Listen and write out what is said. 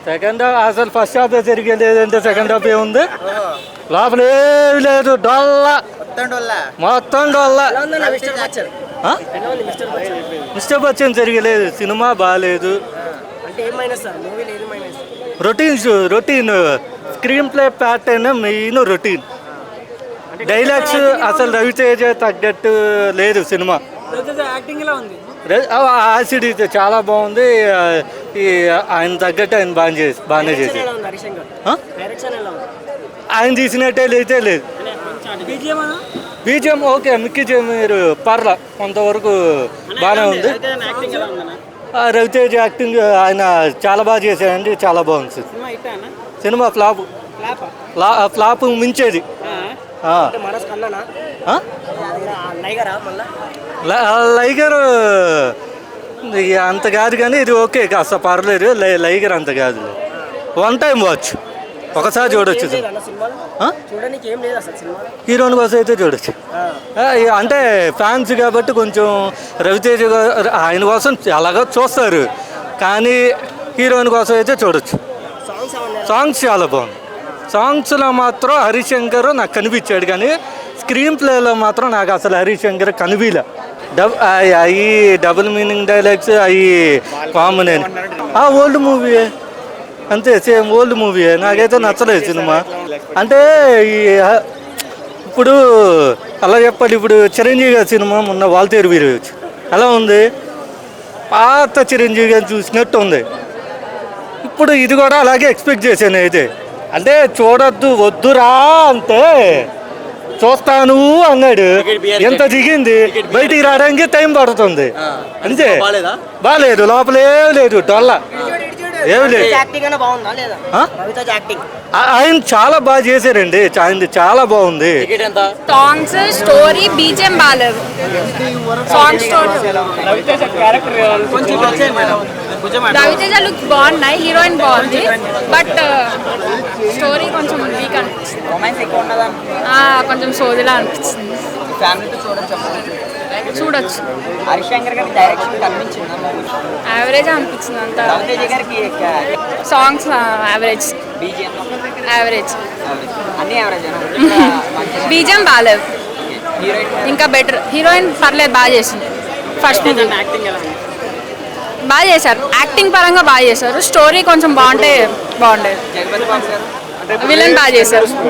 Second half అసలు first half జరిగేదంటే second half ఏముంది, లోపల ఏమి లేదు, డొల్ల మొత్తం డొల్ల. మిస్టర్ బచ్చన్ జరిగలేదు, సినిమా బాగాలేదు, routine screen play pattern main routine. Dialogues అసలు రవితేజ తగ్గట్టు లేదు సినిమా. యాసిడ్ అయితే చాలా బాగుంది, ఆయన తగ్గట్టు ఆయన బాగానే చేసి ఆయన తీసినట్టే అయితే లేదు. బీజిఎం ఓకే, మిక్కి మీరు పర్ల కొంతవరకు బాగానే ఉంది. రవితేజ యాక్టింగ్ ఆయన చాలా బాగా చేశాడండి, చాలా బాగుంది సినిమా. ఫ్లాప్ మించేది. లైగర్ అంత కాదు కానీ ఇది ఓకే, కాస్త పర్లేదు. లైగర్ అంత కాదు, వన్ టైం వాచ్, ఒకసారి చూడొచ్చు. హీరోయిన్ కోసం అయితే చూడొచ్చు, అంటే ఫ్యాన్స్ కాబట్టి కొంచెం రవితేజ ఆయన కోసం అలాగా చూస్తారు, కానీ హీరోయిన్ కోసం అయితే చూడొచ్చు. సాంగ్స్ చాలా బాగుంది. సాంగ్స్లో మాత్రం హరిశంకర్ నాకు కనిపించాడు, కానీ స్క్రీన్ ప్లేలో మాత్రం నాకు అసలు హరిశంకర్ కనిపించలే. అవి డబుల్ మీనింగ్ డైలాగ్స్ అవి కామన్. ఓల్డ్ మూవీ అంతే, సేమ్ ఓల్డ్ మూవీ. నాకైతే నచ్చలేదు సినిమా. అంటే ఇప్పుడు అలా చెప్పాలి, ఇప్పుడు చిరంజీవి గారి సినిమా మొన్న వాల్తేరు వీరు ఎలా ఉంది, పాత చిరంజీవి గారిని చూసినట్టు ఉంది. ఇప్పుడు ఇది కూడా అలాగే ఎక్స్పెక్ట్ చేశాను అయితే. అంటే చూడొద్దు వద్దురా అంటే చూస్తాను అన్నాడు, ఎంత దిగింది, బయటికి రావడానికి టైం పడుతుంది అంతే. బాగాలేదు, లోపల ఏం లేదు, డొల్ల ఏమి లేదు. ఆయన చాలా బాగా చేశారండి, ఆయన చాలా బాగుంది. సాంగ్స్, స్టోరీ, బీజిఎం బాగాలేదు. సాంగ్ స్టోరీ రవితేజ లుక్ బాగున్నాయి, హీరోయిన్ బాగుంది, బట్ స్టోరీ కొంచెం వీక్ అనిపిస్తుంది, కొంచెం సోదిలా అనిపిస్తుంది. చూడొచ్చు. యావరేజ్ అనిపించింది అంతా. సాంగ్స్ యావరేజ్, బీజిఎం బాగాలేదు, ఇంకా బెటర్. హీరోయిన్ పర్లేదు, బాగా చేసింది. ఫస్ట్ బాగా చేశారు, యాక్టింగ్ పరంగా బాగా చేశారు. స్టోరీ కొంచెం బాగుంటే బాగుండేది. విలన్ బాగా చేశారు.